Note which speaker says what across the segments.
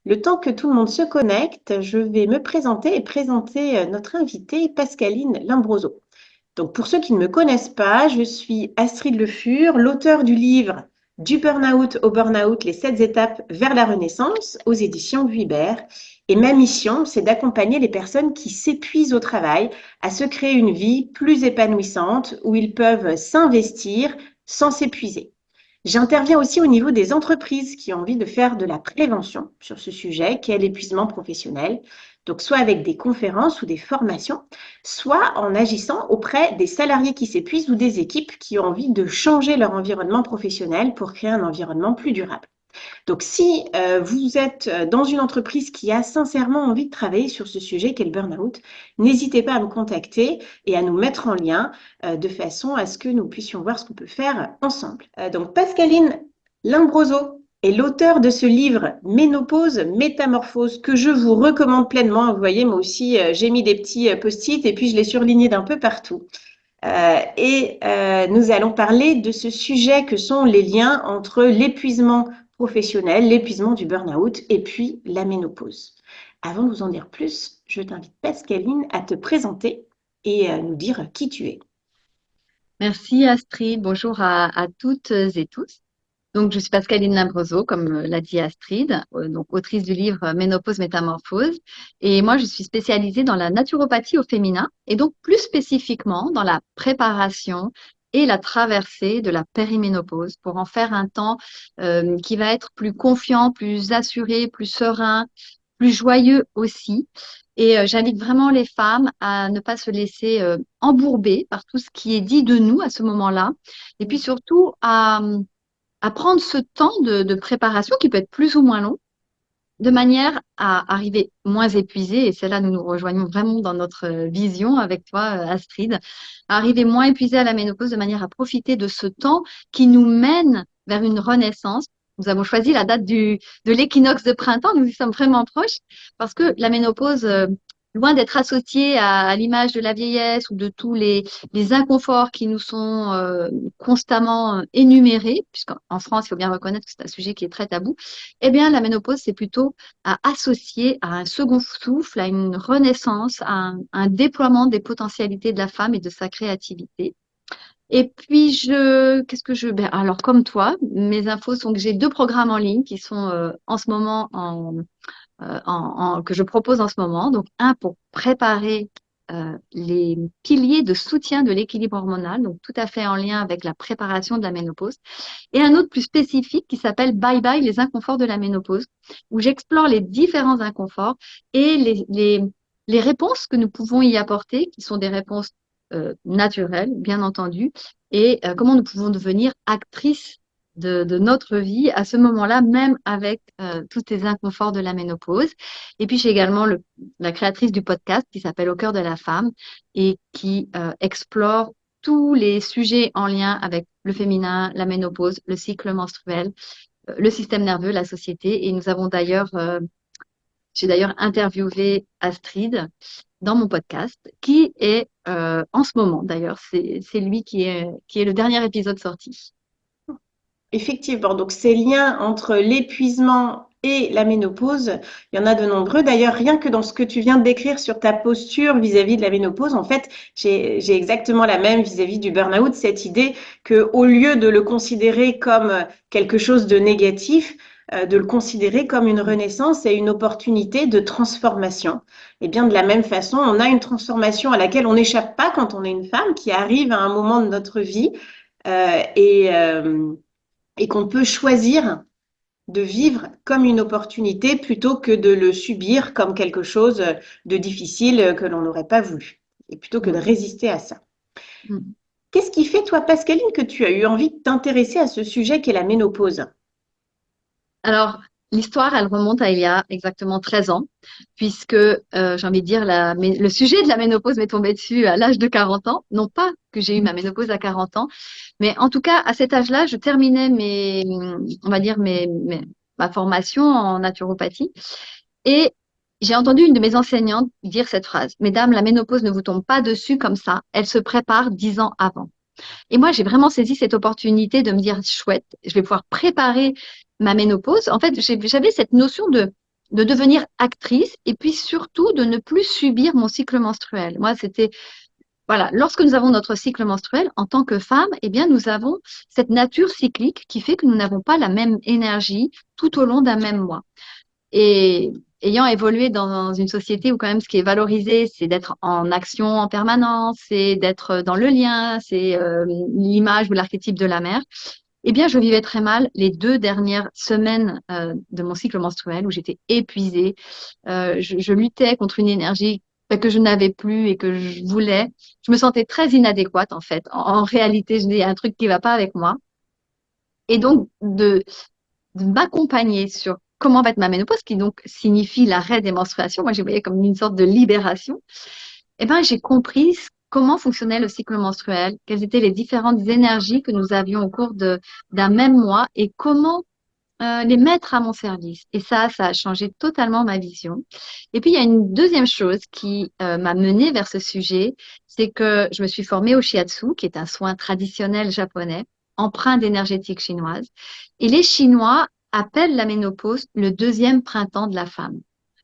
Speaker 1: Le temps que tout le monde se connecte, je vais me présenter et présenter notre invitée Pascaline Limbroso. Donc, pour ceux qui ne me connaissent pas, je suis Astrid Le Fur, l'auteur du livre Du burn-out au burn-out, les 7 étapes vers la renaissance aux éditions Vuibert. Et ma mission, c'est d'accompagner les personnes qui s'épuisent au travail à se créer une vie plus épanouissante où ils peuvent s'investir sans s'épuiser. J'interviens aussi au niveau des entreprises qui ont envie de faire de la prévention sur ce sujet, qui est l'épuisement professionnel. Donc, soit avec des conférences ou des formations, soit en agissant auprès des salariés qui s'épuisent ou des équipes qui ont envie de changer leur environnement professionnel pour créer un environnement plus durable. Donc, si vous êtes dans une entreprise qui a sincèrement envie de travailler sur ce sujet qu'est le burn-out, n'hésitez pas à me contacter et à nous mettre en lien de façon à ce que nous puissions voir ce qu'on peut faire ensemble. Donc, Pascaline Limbroso est l'auteur de ce livre Ménopause, Métamorphose que je vous recommande pleinement. Vous voyez, moi aussi, j'ai mis des petits post-it et puis je l'ai surligné d'un peu partout. Nous allons parler de ce sujet que sont les liens entre l'épuisement professionnel, l'épuisement du burn-out et puis la ménopause. Avant de vous en dire plus, je t'invite Pascaline à te présenter et à nous dire qui tu es.
Speaker 2: Merci Astrid, bonjour à toutes et tous. Donc, je suis Pascaline Limbroso, comme l'a dit Astrid, donc autrice du livre Ménopause Métamorphose. Et moi, je suis spécialisée dans la naturopathie au féminin et donc plus spécifiquement dans la préparation et la traversée de la périménopause pour en faire un temps qui va être plus confiant, plus assuré, plus serein, plus joyeux aussi. Et j'invite vraiment les femmes à ne pas se laisser embourber par tout ce qui est dit de nous à ce moment-là. Et puis surtout à prendre ce temps de préparation qui peut être plus ou moins long, de manière à arriver moins épuisé. Et c'est là nous nous rejoignons vraiment dans notre vision avec toi, Astrid, à arriver moins épuisé à la ménopause de manière à profiter de ce temps qui nous mène vers une renaissance. Nous avons choisi la date de l'équinoxe de printemps, nous y sommes vraiment proches, parce que la ménopause, loin d'être associée à l'image de la vieillesse ou de tous les inconforts qui nous sont constamment énumérés, puisqu'en France, il faut bien reconnaître que c'est un sujet qui est très tabou, eh bien, la ménopause, c'est plutôt à associer à un second souffle, à une renaissance, à un déploiement des potentialités de la femme et de sa créativité. Et puis, ben, alors comme toi, mes infos sont que j'ai 2 programmes en ligne qui sont en ce moment que je propose en ce moment. Donc, un pour préparer les piliers de soutien de l'équilibre hormonal, donc tout à fait en lien avec la préparation de la ménopause, et un autre plus spécifique qui s'appelle Bye Bye, les inconforts de la ménopause, où j'explore les différents inconforts et les réponses que nous pouvons y apporter, qui sont des réponses naturelles, bien entendu, et comment nous pouvons devenir actrices de notre vie à ce moment-là, même avec tous ces inconforts de la ménopause. Et puis, j'ai également la créatrice du podcast qui s'appelle Au cœur de la femme et qui explore tous les sujets en lien avec le féminin, la ménopause, le cycle menstruel, le système nerveux, la société. Et j'ai d'ailleurs interviewé Astrid dans mon podcast, qui est en ce moment, d'ailleurs, c'est lui qui est le dernier épisode sorti.
Speaker 1: Effectivement, donc ces liens entre l'épuisement et la ménopause, il y en a de nombreux. D'ailleurs, rien que dans ce que tu viens de décrire sur ta posture vis-à-vis de la ménopause, en fait, j'ai exactement la même vis-à-vis du burn-out, cette idée que au lieu de le considérer comme quelque chose de négatif, de le considérer comme une renaissance et une opportunité de transformation. Et bien de la même façon, on a une transformation à laquelle on n'échappe pas quand on est une femme qui arrive à un moment de notre vie euh, et euh, et qu'on peut choisir de vivre comme une opportunité plutôt que de le subir comme quelque chose de difficile que l'on n'aurait pas voulu, et plutôt que de
Speaker 2: Mm.
Speaker 1: résister à ça.
Speaker 2: Mm.
Speaker 1: Qu'est-ce qui fait, toi, Pascaline, que tu as eu envie de t'intéresser à ce sujet qu'est la ménopause?
Speaker 2: Alors, l'histoire, elle remonte à il y a exactement 13 ans, puisque j'ai envie de dire, le sujet de la ménopause m'est tombé dessus à l'âge de 40 ans. Non pas que j'ai eu ma ménopause à 40 ans, mais en tout cas, à cet âge-là, je terminais on va dire, ma formation en naturopathie. Et j'ai entendu une de mes enseignantes dire cette phrase: Mesdames, la ménopause ne vous tombe pas dessus comme ça, elle se prépare 10 ans avant. Et moi, j'ai vraiment saisi cette opportunité de me dire, chouette, je vais pouvoir préparer ma ménopause. En fait, j'avais cette notion de devenir actrice et puis surtout de ne plus subir mon cycle menstruel. Moi, c'était voilà, lorsque nous avons notre cycle menstruel, en tant que femme, eh bien, nous avons cette nature cyclique qui fait que nous n'avons pas la même énergie tout au long d'un même mois. Et ayant évolué dans une société où quand même ce qui est valorisé, c'est d'être en action en permanence, c'est d'être dans le lien, c'est l'image ou l'archétype de la mère, eh bien, je vivais très mal les 2 dernières semaines de mon cycle menstruel où j'étais épuisée. Je luttais contre une énergie que je n'avais plus et que je voulais. Je me sentais très inadéquate en fait. En réalité, je dis, il y a un truc qui va pas avec moi. Et donc, de m'accompagner sur comment va être ma ménopause, qui donc signifie l'arrêt des menstruations. Moi, j'ai voyais comme une sorte de libération. Eh ben, j'ai compris comment fonctionnait le cycle menstruel, quelles étaient les différentes énergies que nous avions au cours d'un même mois et comment les mettre à mon service. Et ça a changé totalement ma vision. Et puis, il y a une deuxième chose qui m'a menée vers ce sujet, c'est que je me suis formée au shiatsu, qui est un soin traditionnel japonais, empreint d'énergétique chinoise. Et les Chinois appellent la ménopause le deuxième printemps de la femme.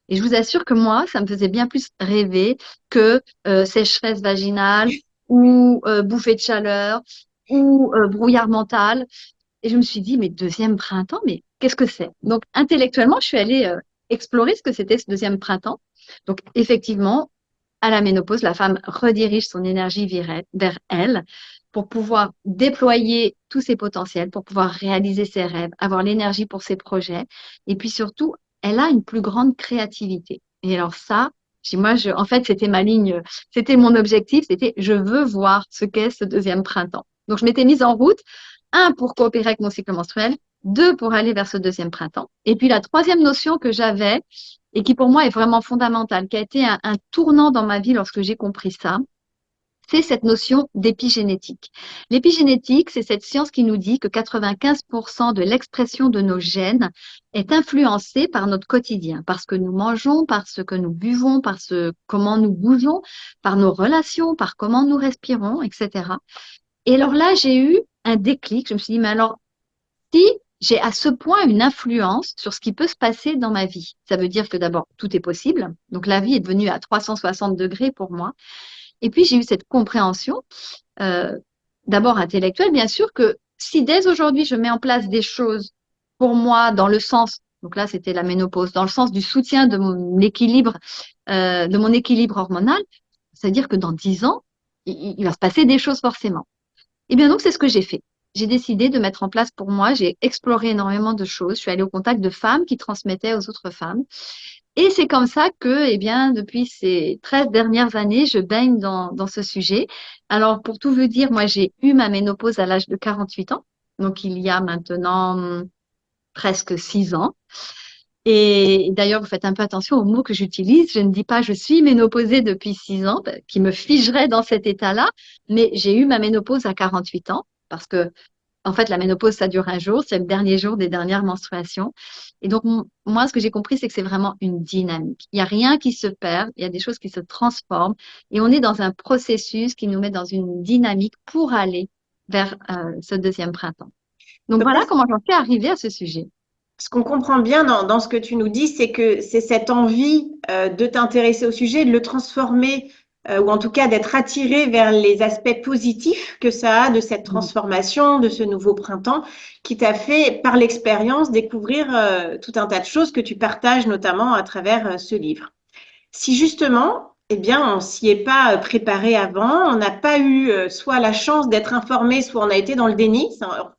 Speaker 2: Et je vous assure que moi, ça me faisait bien plus rêver que sécheresse vaginale ou bouffée de chaleur ou brouillard mental. Et je me suis dit, mais deuxième printemps, mais qu'est-ce que c'est? Donc, intellectuellement, je suis allée explorer ce que c'était ce deuxième printemps. Donc, effectivement, à la ménopause, la femme redirige son énergie vers elle pour pouvoir déployer tous ses potentiels, pour pouvoir réaliser ses rêves, avoir l'énergie pour ses projets. Et puis surtout, elle a une plus grande créativité. Et alors ça, en fait, c'était ma ligne, c'était mon objectif, c'était je veux voir ce qu'est ce deuxième printemps. Donc, je m'étais mise en route, un, pour coopérer avec mon cycle menstruel, deux, pour aller vers ce deuxième printemps. Et puis, la troisième notion que j'avais, et qui pour moi est vraiment fondamentale, qui a été un tournant dans ma vie lorsque j'ai compris ça, c'est cette notion d'épigénétique. L'épigénétique, c'est cette science qui nous dit que 95% de l'expression de nos gènes est influencée par notre quotidien, par ce que nous mangeons, par ce que nous buvons, comment nous bougeons, par nos relations, par comment nous respirons, etc. Et alors là, j'ai eu un déclic. Je me suis dit, mais alors, si j'ai à ce point une influence sur ce qui peut se passer dans ma vie, ça veut dire que d'abord, tout est possible. Donc, la vie est devenue à 360 degrés pour moi. Et puis, j'ai eu cette compréhension, euh, d'abord intellectuelle, bien sûr, que si dès aujourd'hui, je mets en place des choses pour moi dans le sens, donc là, c'était la ménopause, dans le sens du soutien de mon équilibre hormonal, c'est-à-dire que dans 10 ans, il va se passer des choses forcément. Et bien donc, c'est ce que j'ai fait. J'ai décidé de mettre en place pour moi, j'ai exploré énormément de choses. Je suis allée au contact de femmes qui transmettaient aux autres femmes. Et c'est comme ça que, eh bien, depuis ces 13 dernières années, je baigne dans ce sujet. Alors, pour tout vous dire, moi, j'ai eu ma ménopause à l'âge de 48 ans. Donc, il y a maintenant presque 6 ans. Et d'ailleurs, vous faites un peu attention aux mots que j'utilise. Je ne dis pas je suis ménopausée depuis 6 ans, qui me figerait dans cet état-là, mais j'ai eu ma ménopause à 48 ans parce que, en fait, la ménopause, ça dure un jour, c'est le dernier jour des dernières menstruations. Et donc, moi, ce que j'ai compris, c'est que c'est vraiment une dynamique. Il n'y a rien qui se perd, il y a des choses qui se transforment et on est dans un processus qui nous met dans une dynamique pour aller vers ce deuxième printemps. Donc,
Speaker 1: Donc là,
Speaker 2: voilà comment j'en suis arrivée à ce sujet.
Speaker 1: ce qu'on comprend bien dans ce que tu nous dis, c'est que c'est cette envie de t'intéresser au sujet, de le transformer, ou en tout cas d'être attiré vers les aspects positifs que ça a de cette transformation, de ce nouveau printemps, qui t'a fait, par l'expérience, découvrir tout un tas de choses que tu partages notamment à travers ce livre. Si justement, eh bien, on s'y est pas préparé avant, on n'a pas eu soit la chance d'être informé, soit on a été dans le déni.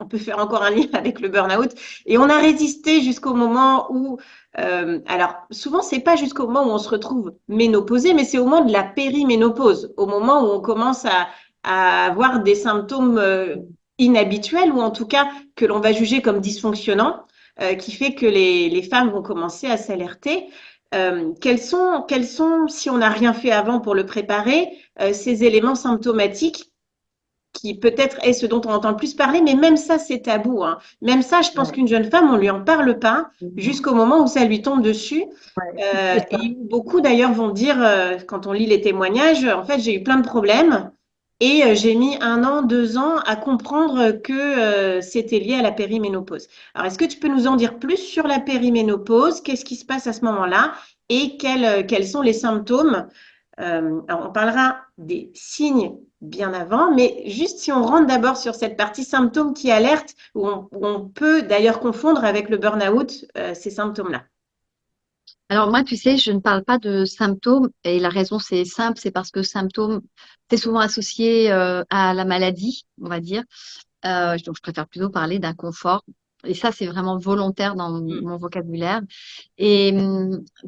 Speaker 1: On peut faire encore un lien avec le burn-out. Et on a résisté jusqu'au moment où, alors souvent c'est pas jusqu'au moment où on se retrouve ménopausé, mais c'est au moment de la périménopause, au moment où on commence à avoir des symptômes inhabituels ou en tout cas que l'on va juger comme dysfonctionnants, qui fait que les femmes vont commencer à s'alerter. Quels sont, si on n'a rien fait avant pour le préparer, ces éléments symptomatiques qui peut-être est ce dont on entend le plus parler, mais même ça, c'est tabou, hein. Même ça, je pense
Speaker 2: Ouais.
Speaker 1: qu'une jeune femme, on lui en parle pas
Speaker 2: Mhm.
Speaker 1: jusqu'au moment où ça lui tombe dessus.
Speaker 2: Ouais, c'est ça.
Speaker 1: Et beaucoup d'ailleurs vont dire, quand on lit les témoignages, en fait, j'ai eu plein de problèmes. Et j'ai mis 1 an, 2 ans à comprendre que c'était lié à la périménopause. Alors, est-ce que tu peux nous en dire plus sur la périménopause? Qu'est-ce qui se passe à ce moment-là? Et quels sont les symptômes? Alors, on parlera des signes bien avant, mais juste si on rentre d'abord sur cette partie symptômes qui alertent, où on peut d'ailleurs confondre avec le burn-out ces symptômes-là.
Speaker 2: Alors moi, tu sais, je ne parle pas de symptômes et la raison c'est simple, c'est parce que symptômes, c'est souvent associé à la maladie, on va dire. Donc je préfère plutôt parler d'inconfort. Et ça, c'est vraiment volontaire dans
Speaker 1: Mm.
Speaker 2: mon vocabulaire. Et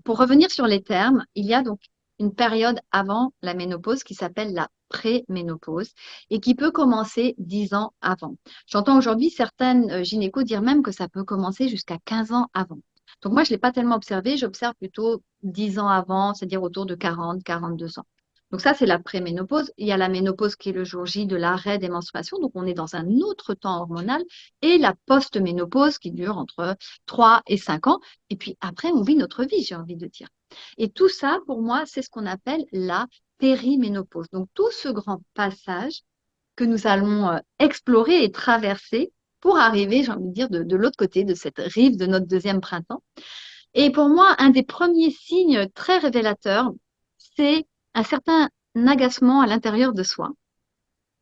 Speaker 2: pour revenir sur les termes, il y a donc une période avant la ménopause qui s'appelle la préménopause et qui peut commencer 10 ans avant. J'entends aujourd'hui certaines gynécos dire même que ça peut commencer jusqu'à 15 ans avant. Donc moi, je ne l'ai pas tellement observé, j'observe plutôt 10 ans avant, c'est-à-dire autour de 40, 42 ans. Donc ça, c'est la préménopause. Il y a la ménopause qui est le jour J de l'arrêt des menstruations, donc on est dans un autre temps hormonal, et la post-ménopause qui dure entre 3 et 5 ans. Et puis après, on vit notre vie, j'ai envie de dire. Et tout ça, pour moi, c'est ce qu'on appelle la périménopause. Donc tout ce grand passage que nous allons explorer et traverser pour arriver, j'ai envie de dire, de l'autre côté de cette rive de notre deuxième printemps. Et pour moi, un des premiers signes très révélateurs, c'est un certain agacement à l'intérieur de soi,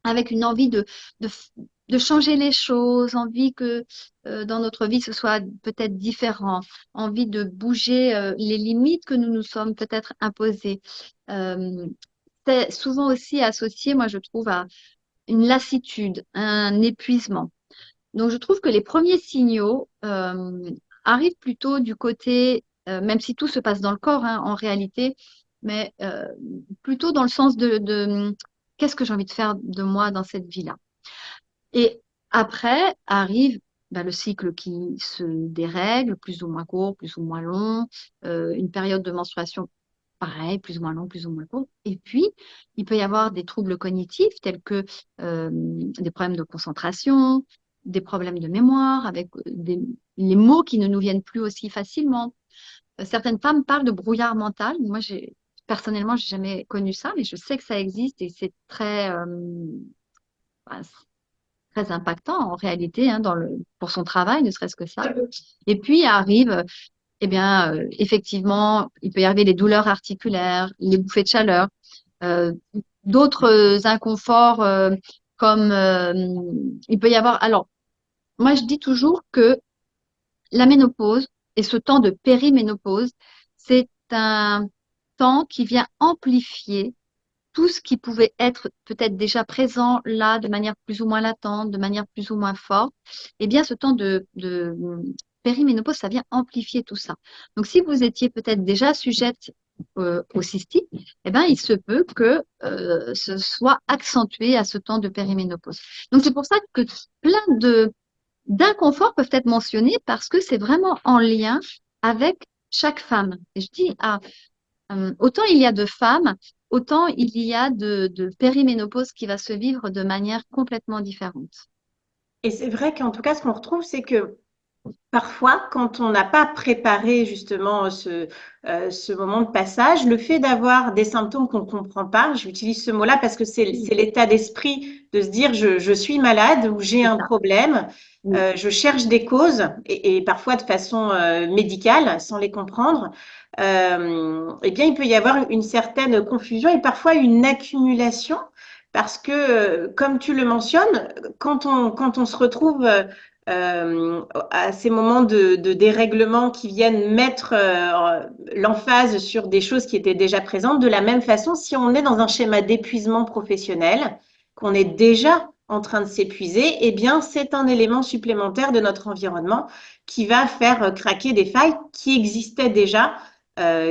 Speaker 2: avec une envie de, de changer les choses, envie que dans notre vie ce soit peut-être différent, envie de bouger les limites que nous nous sommes peut-être imposées. Euh, c'est souvent aussi associé, moi je trouve, à une lassitude, un épuisement. Donc, je trouve que les premiers signaux arrivent plutôt du côté, même si tout se passe dans le corps, hein, en réalité, mais plutôt dans le sens de qu'est-ce que j'ai envie de faire de moi dans cette vie-là. Et après arrive le cycle qui se dérègle, plus ou moins court, plus ou moins long, une période de menstruation pareil, plus ou moins long, plus ou moins court. Et puis, il peut y avoir des troubles cognitifs tels que des problèmes de concentration, des problèmes de mémoire, avec les mots qui ne nous viennent plus aussi facilement. Certaines femmes parlent de brouillard mental. Moi, personnellement, j'ai jamais connu ça, mais je sais que ça existe et c'est bah, très impactant en réalité hein, pour son travail, ne serait-ce que ça. Et puis arrive eh bien, effectivement, il peut y arriver les douleurs articulaires, les bouffées de chaleur, euh, d'autres inconforts comme il peut y avoir. Alors, moi, je dis toujours que la ménopause et ce temps de périménopause, c'est un temps qui vient amplifier tout ce qui pouvait être peut-être déjà présent là de manière plus ou moins latente, de manière plus ou moins forte, eh bien, ce temps de périménopause, ça vient amplifier tout ça. Donc, si vous étiez peut-être déjà sujette au cystite, eh ben, il se peut que ce soit accentué à ce temps de périménopause. Donc, c'est pour ça que plein de d'inconforts peuvent être mentionnés parce que c'est vraiment en lien avec chaque femme. Et je dis, autant il y a de femmes, autant il y a de périménopause qui va se vivre de manière complètement différente.
Speaker 1: Et c'est vrai qu'en tout cas, ce qu'on retrouve, c'est que parfois, quand on n'a pas préparé justement ce moment de passage, le fait d'avoir des symptômes qu'on ne comprend pas, j'utilise ce mot-là parce que
Speaker 2: Oui,
Speaker 1: c'est l'état d'esprit de se dire je suis malade ou j'ai
Speaker 2: c'est
Speaker 1: un
Speaker 2: ça.
Speaker 1: problème,
Speaker 2: Oui,
Speaker 1: je cherche des causes et parfois de façon médicale sans les comprendre. Eh bien, il peut y avoir une certaine confusion et parfois une accumulation parce que, comme tu le mentionnes, quand on se retrouve à ces moments de dérèglement qui viennent mettre l'emphase sur des choses qui étaient déjà présentes. De la même façon, si on est dans un schéma d'épuisement professionnel, qu'on est déjà en train de s'épuiser, eh bien, c'est un élément supplémentaire de notre environnement qui va faire craquer des failles qui existaient déjà,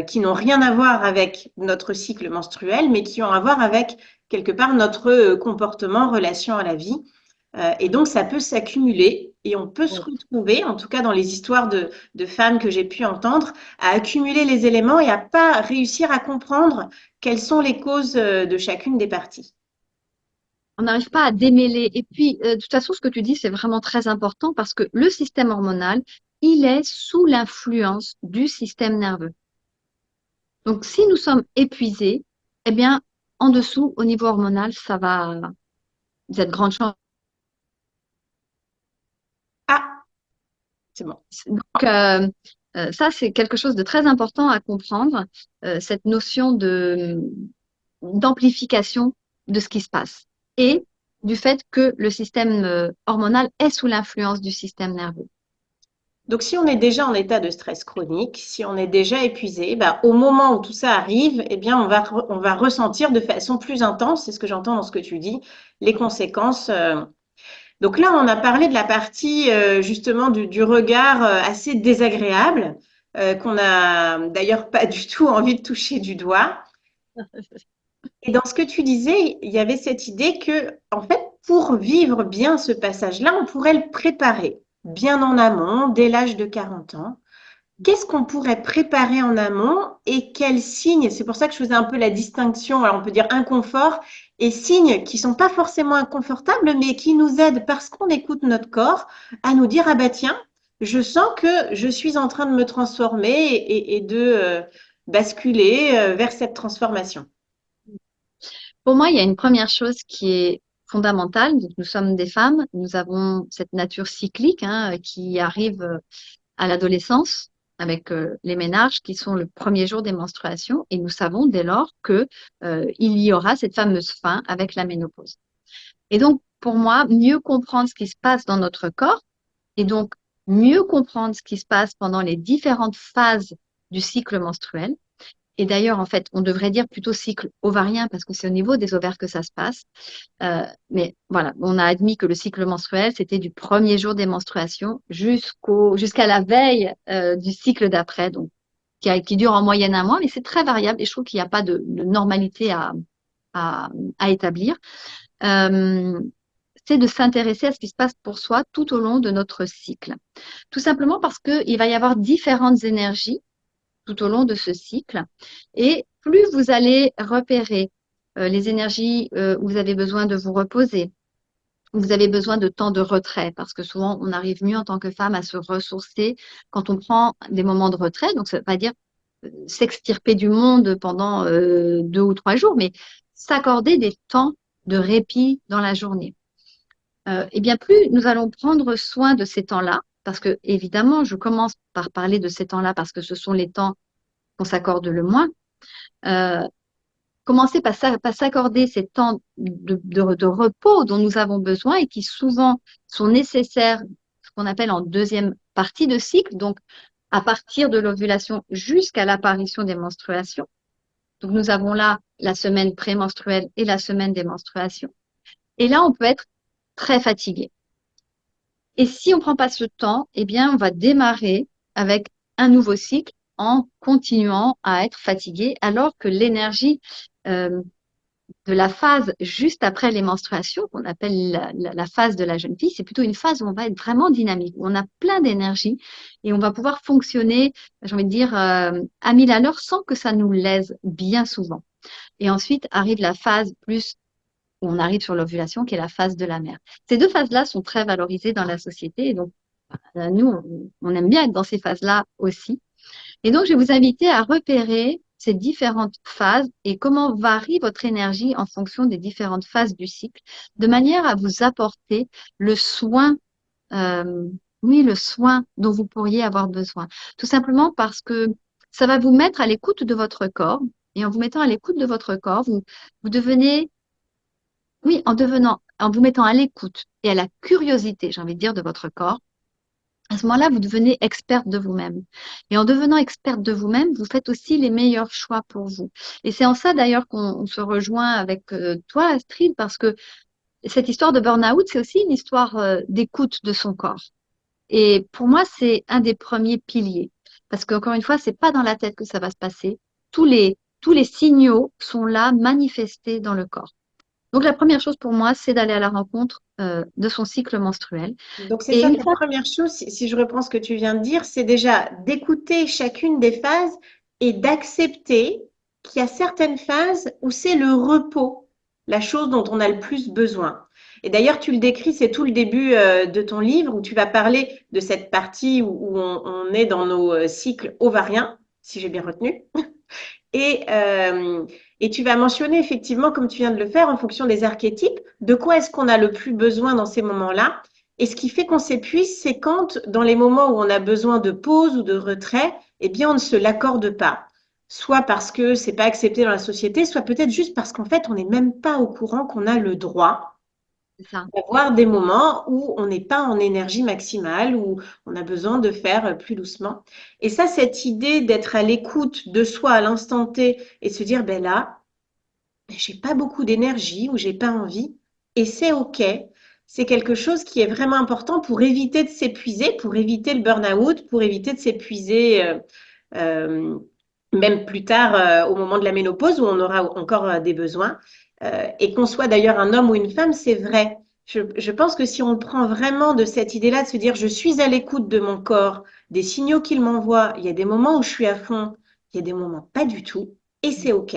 Speaker 1: qui n'ont rien à voir avec notre cycle menstruel, mais qui ont à voir avec quelque part notre comportement, relation à la vie. Et donc, ça peut s'accumuler et on peut se
Speaker 2: oui.
Speaker 1: retrouver, en tout cas dans les histoires de femmes que j'ai pu entendre, à accumuler les éléments et à pas réussir à comprendre quelles sont les causes de chacune des parties.
Speaker 2: On n'arrive pas à démêler. Et puis, de toute façon, ce que tu dis, c'est vraiment très important parce que le système hormonal, il est sous l'influence du système nerveux. Donc, si nous sommes épuisés, eh bien, en dessous, au niveau hormonal, ça va, vous êtes grande chance.
Speaker 1: Ah, c'est bon.
Speaker 2: Donc, ça, c'est quelque chose de très important à comprendre, cette notion d'amplification de ce qui se passe et du fait que le système hormonal est sous l'influence du système nerveux.
Speaker 1: Donc, si on est déjà en état de stress chronique, si on est déjà épuisé, bah, au moment où tout ça arrive, eh bien, on va ressentir de façon plus intense, c'est ce que j'entends dans ce que tu dis, les conséquences. Donc là, on a parlé de la partie justement du regard assez désagréable, qu'on a d'ailleurs pas du tout envie de toucher du doigt. Et dans ce que tu disais, il y avait cette idée que, en fait, pour vivre bien ce passage-là, on pourrait le préparer bien en amont, dès l'âge de 40 ans. Qu'est-ce qu'on pourrait préparer en amont et quels signes, c'est pour ça que je faisais un peu la distinction, alors on peut dire inconfort et signes qui sont pas forcément inconfortables, mais qui nous aident parce qu'on écoute notre corps à nous dire, ah bah tiens, je sens que je suis en train de me transformer et de basculer vers cette transformation.
Speaker 2: Pour moi, il y a une première chose qui est fondamentale. Donc, nous sommes des femmes, nous avons cette nature cyclique hein, qui arrive à l'adolescence avec les ménages qui sont le premier jour des menstruations et nous savons dès lors que il y aura cette fameuse fin avec la ménopause. Et donc, pour moi, mieux comprendre ce qui se passe dans notre corps et donc mieux comprendre ce qui se passe pendant les différentes phases du cycle menstruel. Et d'ailleurs, en fait, on devrait dire plutôt cycle ovarien parce que c'est au niveau des ovaires que ça se passe. Mais voilà, on a admis que le cycle menstruel, c'était du premier jour des menstruations jusqu'à la veille du cycle d'après, donc qui dure en moyenne un mois, mais c'est très variable et je trouve qu'il n'y a pas de normalité à, à établir. Euh, c'est de s'intéresser à ce qui se passe pour soi tout au long de notre cycle. Tout simplement parce qu'il va y avoir différentes énergies tout au long de ce cycle. Et plus vous allez repérer les énergies où vous avez besoin de vous reposer, où vous avez besoin de temps de retrait, parce que souvent on arrive mieux en tant que femme à se ressourcer quand on prend des moments de retrait. Donc ça ne veut pas dire s'extirper du monde pendant 2 ou 3 jours, mais s'accorder des temps de répit dans la journée. Et bien plus nous allons prendre soin de ces temps-là, parce que évidemment, je commence par parler de ces temps-là parce que ce sont les temps qu'on s'accorde le moins. Euh, Commencer par s'accorder ces temps de repos dont nous avons besoin et qui souvent sont nécessaires, ce qu'on appelle en deuxième partie de cycle, donc à partir de l'ovulation jusqu'à l'apparition des menstruations. Donc nous avons là la semaine prémenstruelle et la semaine des menstruations. Et là, on peut être très fatigué. Et si on ne prend pas ce temps, eh bien, on va démarrer avec un nouveau cycle en continuant à être fatigué, alors que l'énergie euh, de la phase juste après les menstruations, qu'on appelle la phase de la jeune fille, c'est plutôt une phase où on va être vraiment dynamique, où on a plein d'énergie et on va pouvoir fonctionner, j'ai envie de dire, à 1000 à l'heure sans que ça nous lèse bien souvent. Et ensuite arrive la phase plus où on arrive sur l'ovulation, qui est la phase de la mère. Ces deux phases-là sont très valorisées dans la société et donc nous, on aime bien être dans ces phases-là aussi. Et donc, je vais vous inviter à repérer ces différentes phases et comment varie votre énergie en fonction des différentes phases du cycle, de manière à vous apporter le soin, euh, oui, le soin dont vous pourriez avoir besoin. Tout simplement parce que ça va vous mettre à l'écoute de votre corps. Et en vous mettant à l'écoute de votre corps, vous devenez, oui, en vous mettant à l'écoute et à la curiosité, j'ai envie de dire, de votre corps, à ce moment-là, vous devenez experte de vous-même. Et en devenant experte de vous-même, vous faites aussi les meilleurs choix pour vous. Et c'est en ça d'ailleurs qu'on se rejoint avec toi, Astrid, parce que cette histoire de burn-out, c'est aussi une histoire d'écoute de son corps. Et pour moi, c'est un des premiers piliers. Parce qu'encore une fois, c'est pas dans la tête que ça va se passer. Tous les signaux sont là, manifestés dans le corps. Donc la première chose pour moi, c'est d'aller à la rencontre de son cycle menstruel.
Speaker 1: Donc, c'est
Speaker 2: Et
Speaker 1: ça,
Speaker 2: une
Speaker 1: la
Speaker 2: fois
Speaker 1: première chose, si je reprends ce que tu viens de dire, c'est déjà d'écouter chacune des phases et d'accepter qu'il y a certaines phases où c'est le repos, la chose dont on a le plus besoin. Et d'ailleurs, tu le décris, c'est tout le début de ton livre où tu vas parler de cette partie où on est dans nos cycles ovariens, si j'ai bien retenu. Et, Et tu vas mentionner effectivement, comme tu viens de le faire, en fonction des archétypes, de quoi est-ce qu'on a le plus besoin dans ces moments-là. Et ce qui fait qu'on s'épuise, c'est quand, dans les moments où on a besoin de pause ou de retrait, eh bien, on ne se l'accorde pas. Soit parce que c'est pas accepté dans la société, soit peut-être juste parce qu'en fait, on n'est même pas au courant qu'on a le droit
Speaker 2: C'est ça.
Speaker 1: d'avoir des moments où on n'est pas en énergie maximale, où on a besoin de faire plus doucement. Et ça, cette idée d'être à l'écoute de soi à l'instant T et se dire, ben là, j'ai pas beaucoup d'énergie ou j'ai pas envie, et c'est OK. C'est quelque chose qui est vraiment important pour éviter de s'épuiser, pour éviter le burn-out, pour éviter de s'épuiser euh, même plus tard au moment de la ménopause où on aura encore des besoins. Et qu'on soit d'ailleurs un homme ou une femme, c'est vrai. Je pense que si on prend vraiment de cette idée-là, de se dire je suis à l'écoute de mon corps, des signaux qu'il m'envoie, il y a des moments où je suis à fond, il y a des moments pas du tout, et c'est OK.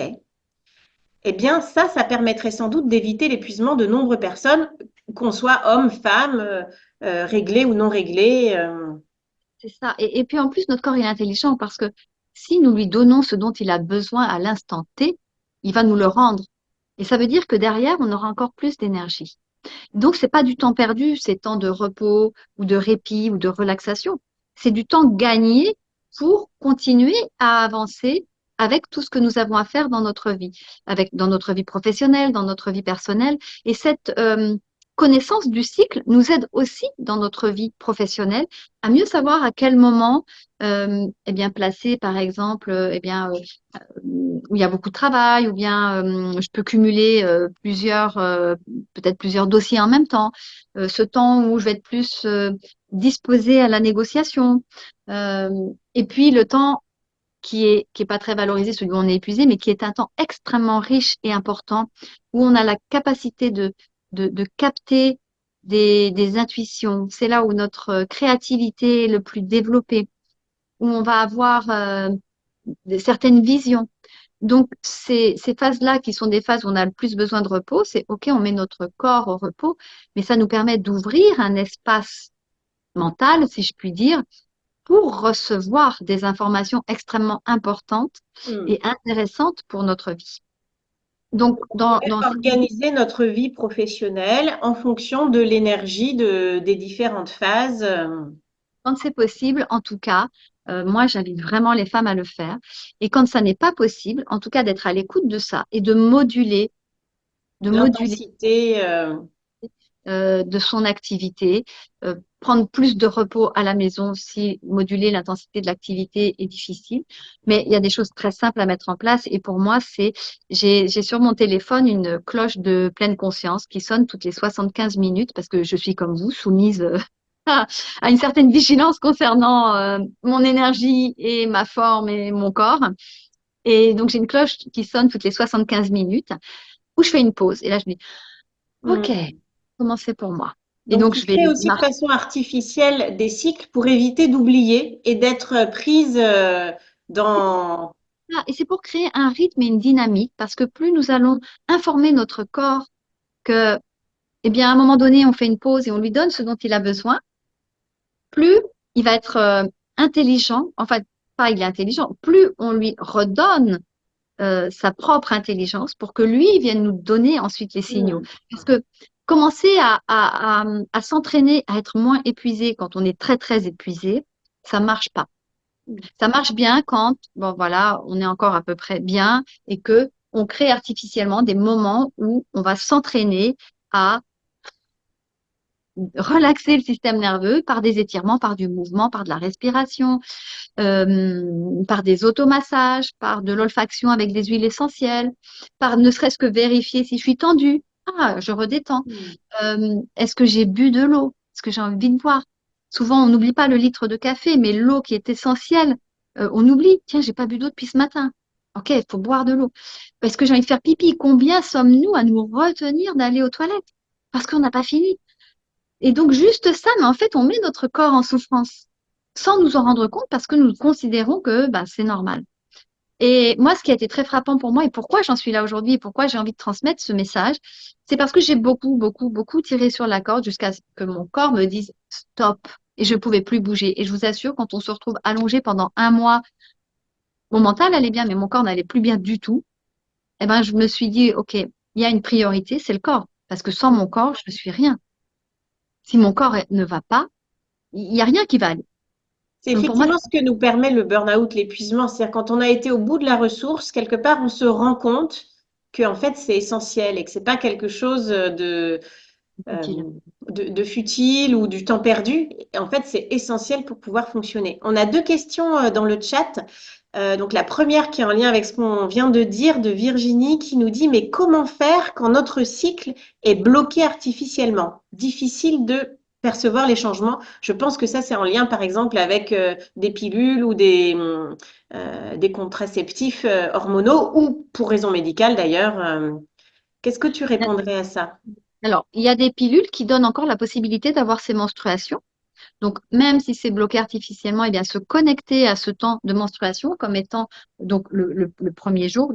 Speaker 1: Eh bien, ça permettrait sans doute d'éviter l'épuisement de nombreuses personnes, qu'on soit homme, femme, réglé ou non réglé.
Speaker 2: C'est ça. Et puis en plus, notre corps il est intelligent parce que si nous lui donnons ce dont il a besoin à l'instant T, il va nous le rendre. Et ça veut dire que derrière, on aura encore plus d'énergie. Donc, c'est pas du temps perdu, c'est temps de repos ou de répit ou de relaxation. C'est du temps gagné pour continuer à avancer avec tout ce que nous avons à faire dans notre vie, dans notre vie professionnelle, dans notre vie personnelle. Et cette connaissance du cycle nous aide aussi dans notre vie professionnelle à mieux savoir à quel moment, eh bien, placer, par exemple, où il y a beaucoup de travail, ou bien je peux cumuler peut-être plusieurs dossiers en même temps. Ce temps où je vais être plus disposée à la négociation. Euh, et puis le temps qui est pas très valorisé, celui où on est épuisé, mais qui est un temps extrêmement riche et important, où on a la capacité de capter des intuitions. C'est là où notre créativité est le plus développée, où on va avoir certaines visions. Donc, ces phases-là, qui sont des phases où on a le plus besoin de repos, c'est OK, on met notre corps au repos, mais ça nous permet d'ouvrir un espace mental, si je puis dire, pour recevoir des informations extrêmement importantes
Speaker 1: Hmm.
Speaker 2: et intéressantes pour notre vie. Donc, dans
Speaker 1: Organiser notre vie professionnelle en fonction de l'énergie des différentes phases.
Speaker 2: quand c'est possible, en tout cas, moi, j'invite vraiment les femmes à le faire. Et quand ça n'est pas possible, en tout cas, d'être à l'écoute de ça et de moduler
Speaker 1: L'intensité.
Speaker 2: de son activité, prendre plus de repos à la maison si moduler l'intensité de l'activité est difficile. Mais il y a des choses très simples à mettre en place. Et pour moi, j'ai sur mon téléphone une cloche de pleine conscience qui sonne toutes les 75 minutes parce que je suis comme vous, soumise à une certaine vigilance concernant mon énergie et ma forme et mon corps. Et donc, j'ai une cloche qui sonne toutes les 75 minutes où je fais une pause. Et là, je me dis, OK,
Speaker 1: Hmm.
Speaker 2: comment c'est pour moi? Et
Speaker 1: Donc,
Speaker 2: donc,
Speaker 1: tu
Speaker 2: je vais
Speaker 1: crées aussi de
Speaker 2: marcher.
Speaker 1: façon artificielle des cycles pour éviter d'oublier et d'être prise dans.
Speaker 2: Et c'est pour créer un rythme et une dynamique, parce que plus nous allons informer notre corps que, eh bien, à un moment donné, on fait une pause et on lui donne ce dont il a besoin, plus il va être intelligent, enfin, pas il est intelligent, plus on lui redonne sa propre intelligence pour que lui vienne nous donner ensuite les signaux.
Speaker 1: Hmm.
Speaker 2: Parce que commencer à s'entraîner à être moins épuisé quand on est très, très épuisé, ça marche pas. Ça marche bien quand, bon voilà, on est encore à peu près bien et que on crée artificiellement des moments où on va s'entraîner à relaxer le système nerveux par des étirements, par du mouvement, par de la respiration, par des automassages, par de l'olfaction avec des huiles essentielles, par ne serait-ce que vérifier si je suis tendue. Ah, je redétends.
Speaker 1: Hmm.
Speaker 2: Est-ce que j'ai bu de l'eau? Est-ce que j'ai envie de boire? Souvent, on n'oublie pas le litre de café, mais l'eau qui est essentielle, on oublie. Tiens, j'ai pas bu d'eau depuis ce matin. Ok, il faut boire de l'eau. Est-ce que j'ai envie de faire pipi? Combien sommes-nous à nous retenir d'aller aux toilettes? Parce qu'on n'a pas fini. Et donc, juste ça, mais en fait, on met notre corps en souffrance sans nous en rendre compte parce que nous considérons que bah, c'est normal. Et moi, ce qui a été très frappant pour moi et pourquoi j'en suis là aujourd'hui et pourquoi j'ai envie de transmettre ce message, c'est parce que j'ai beaucoup, beaucoup, beaucoup tiré sur la corde jusqu'à ce que mon corps me dise stop et je ne pouvais plus bouger. Et je vous assure, quand on se retrouve allongé pendant un mois, mon mental allait bien, mais mon corps n'allait plus bien du tout. eh ben, je me suis dit, OK, il y a une priorité, c'est le corps. Parce que sans mon corps, je ne suis rien. Si mon corps ne va pas, il n'y a rien qui va aller.
Speaker 1: C'est
Speaker 2: Donc pour moi,
Speaker 1: effectivement ce que nous permet le burn-out, l'épuisement. C'est-à-dire quand on a été au bout de la ressource, quelque part, on se rend compte que en fait, c'est essentiel et que c'est pas quelque chose
Speaker 2: c'est
Speaker 1: euh,
Speaker 2: utile.
Speaker 1: de futile ou du temps perdu. Et en fait, c'est essentiel pour pouvoir fonctionner. On a deux questions dans le chat. Donc la première qui est en lien avec ce qu'on vient de dire de Virginie qui nous dit mais comment faire quand notre cycle est bloqué artificiellement? Difficile de percevoir les changements. Je pense que ça c'est en lien par exemple avec des pilules ou des contraceptifs hormonaux ou pour raison médicale d'ailleurs. Qu'est-ce que tu répondrais à ça?
Speaker 2: Alors, il y a des pilules qui donnent encore la possibilité d'avoir ces menstruations. Donc, même si c'est bloqué artificiellement, eh bien, se connecter à ce temps de menstruation comme étant donc le premier jour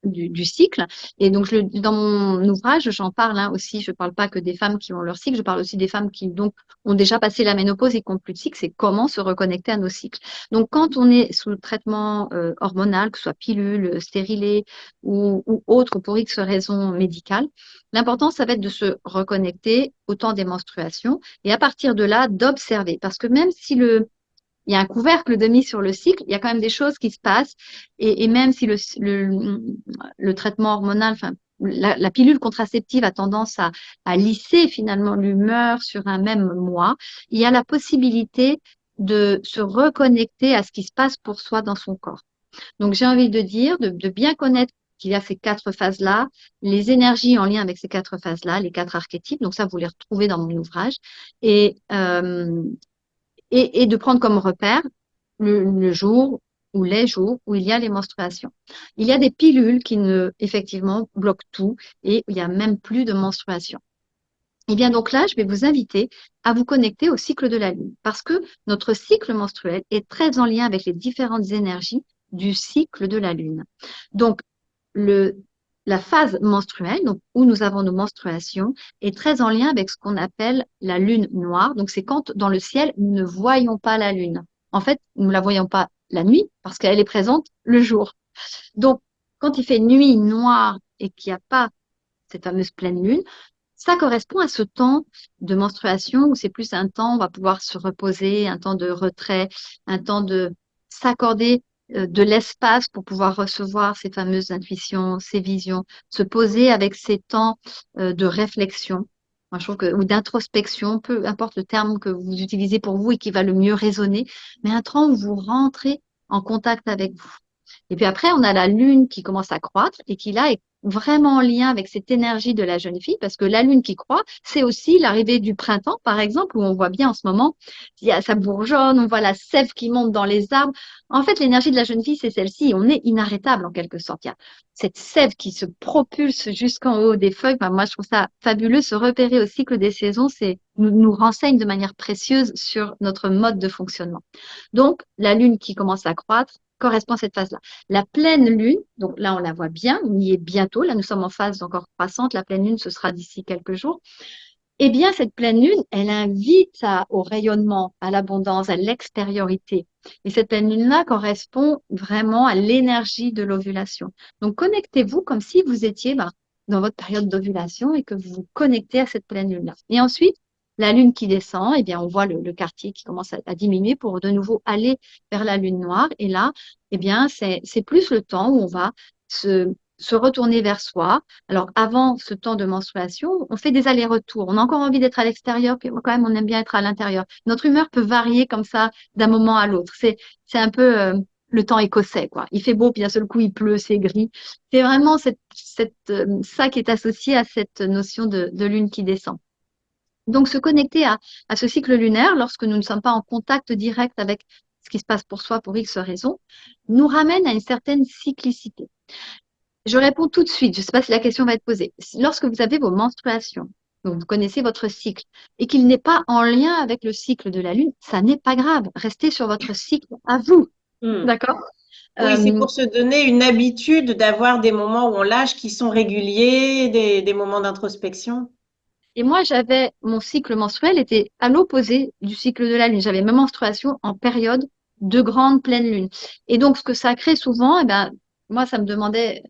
Speaker 2: du cycle. Et donc, dans mon ouvrage, j'en parle aussi. Je ne parle pas que des femmes qui ont leur cycle, je parle aussi des femmes qui donc ont déjà passé la ménopause et qui n'ont plus de cycle. C'est comment se reconnecter à nos cycles. Donc, quand on est sous le traitement hormonal, que ce soit pilule, stérilée ou autre pour X raisons médicales, l'important, ça va être de se reconnecter au temps des menstruations et à partir de là, d'observer. Parce que même si il y a un couvercle de mise sur le cycle, il y a quand même des choses qui se passent. Et même si le traitement hormonal, enfin, la pilule contraceptive a tendance à lisser finalement l'humeur sur un même mois, il y a la possibilité de se reconnecter à ce qui se passe pour soi dans son corps. Donc, j'ai envie de dire, de bien connaître qu'il y a ces quatre phases-là, les énergies en lien avec ces quatre phases-là, les quatre archétypes. Donc, ça, vous les retrouvez dans mon ouvrage. Et, euh, et de prendre comme repère le jour ou les jours où il y a les menstruations. Il y a des pilules qui effectivement, bloquent tout et il n'y a même plus de menstruation. Et bien donc là, je vais vous inviter à vous connecter au cycle de la Lune parce que notre cycle menstruel est très en lien avec les différentes énergies du cycle de la Lune. Donc, le, la phase menstruelle, donc, où nous avons nos menstruations, est très en lien avec ce qu'on appelle la Lune noire. Donc, c'est quand dans le ciel, nous ne voyons pas la Lune. En fait, nous ne la voyons pas la nuit parce qu'elle est présente le jour. Donc, quand il fait nuit noire et qu'il n'y a pas cette fameuse pleine lune, ça correspond à ce temps de menstruation où c'est plus un temps où on va pouvoir se reposer, un temps de retrait, un temps de s'accorder de l'espace pour pouvoir recevoir ces fameuses intuitions, ces visions, se poser avec ces temps de réflexion. Moi, je trouve que, ou d'introspection, peu importe le terme que vous utilisez pour vous et qui va le mieux résonner, mais un temps où vous rentrez en contact avec vous. Et puis après, on a la lune qui commence à croître et qui là est vraiment en lien avec cette énergie de la jeune fille, parce que la lune qui croît, c'est aussi l'arrivée du printemps, par exemple, où on voit bien en ce moment, ça bourgeonne, on voit la sève qui monte dans les arbres. En fait, l'énergie de la jeune fille, c'est celle-ci. On est inarrêtable en quelque sorte. Il y a cette sève qui se propulse jusqu'en haut des feuilles. Enfin, moi, je trouve ça fabuleux. Se repérer au cycle des saisons, nous renseigne de manière précieuse sur notre mode de fonctionnement. Donc, la lune qui commence à croître correspond à cette phase-là. La pleine lune, donc là on la voit bien, on y est bientôt, là nous sommes en phase encore croissante, la pleine lune ce sera d'ici quelques jours. Eh bien cette pleine lune, elle invite au rayonnement, à l'abondance, à l'extériorité. Et cette pleine lune-là correspond vraiment à l'énergie de l'ovulation. Donc connectez-vous comme si vous étiez dans votre période d'ovulation et que vous vous connectez à cette pleine lune-là. Et ensuite, la lune qui descend, eh bien, on voit le quartier qui commence à diminuer pour de nouveau aller vers la lune noire. Et là, eh bien, c'est plus le temps où on va se retourner vers soi. Alors, avant ce temps de menstruation, on fait des allers-retours. On a encore envie d'être à l'extérieur, puis quand même, on aime bien être à l'intérieur. Notre humeur peut varier comme ça d'un moment à l'autre. C'est un peu le temps écossais, quoi. Il fait beau, puis d'un seul coup, il pleut, c'est gris. C'est vraiment ça qui est associé à cette notion de lune qui descend. Donc, se connecter à ce cycle lunaire, lorsque nous ne sommes pas en contact direct avec ce qui se passe pour soi pour X raisons, nous ramène à une certaine cyclicité. Je réponds tout de suite, je ne sais pas si la question va être posée. Lorsque vous avez vos menstruations, donc vous connaissez votre cycle, et qu'il n'est pas en lien avec le cycle de la Lune, ça n'est pas grave. Restez sur votre cycle à vous.
Speaker 1: Hmm.
Speaker 2: D'accord?
Speaker 1: Oui, c'est
Speaker 2: Euh,
Speaker 1: pour se donner une habitude d'avoir des moments où on lâche qui sont réguliers, des moments d'introspection.
Speaker 2: et moi, mon cycle menstruel était à l'opposé du cycle de la Lune. J'avais mes menstruations en période de grande pleine Lune. Et donc, ce que ça crée souvent, eh ben, moi, ça me demandait,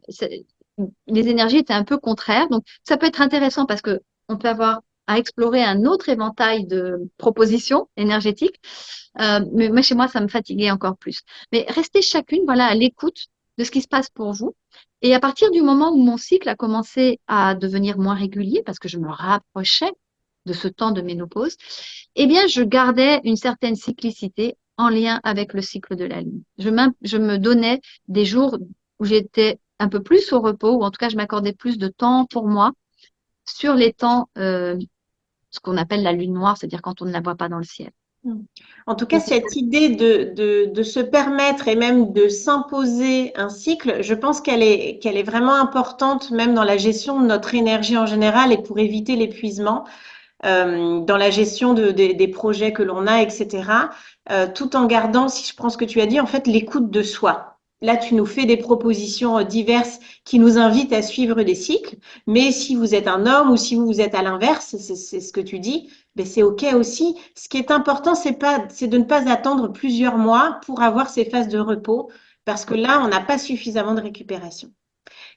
Speaker 2: les énergies étaient un peu contraires. Donc, ça peut être intéressant parce que on peut avoir à explorer un autre éventail de propositions énergétiques. Mais moi, chez moi, ça me fatiguait encore plus. Mais restez chacune, voilà, à l'écoute de ce qui se passe pour vous. Et à partir du moment où mon cycle a commencé à devenir moins régulier, parce que je me rapprochais de ce temps de ménopause, eh bien, je gardais une certaine cyclicité en lien avec le cycle de la Lune. Je me donnais des jours où j'étais un peu plus au repos, ou en tout cas, je m'accordais plus de temps pour moi sur les temps, ce qu'on appelle la Lune noire, c'est-à-dire quand on ne la voit pas dans le ciel.
Speaker 1: Mm. En tout cas,
Speaker 2: Donc,
Speaker 1: cette idée de se permettre et même de s'imposer un cycle, je pense qu'elle est vraiment importante, même dans la gestion de notre énergie en général et pour éviter l'épuisement, dans la gestion des projets que l'on a, etc. Tout en gardant, si je prends ce que tu as dit, en fait, l'écoute de soi. Là, tu nous fais des propositions diverses qui nous invitent à suivre des cycles. Mais si vous êtes un homme ou si vous êtes à l'inverse, c'est ce que tu dis, ben c'est OK aussi. Ce qui est important, c'est de ne pas attendre plusieurs mois pour avoir ces phases de repos, parce que là, on n'a pas suffisamment de récupération.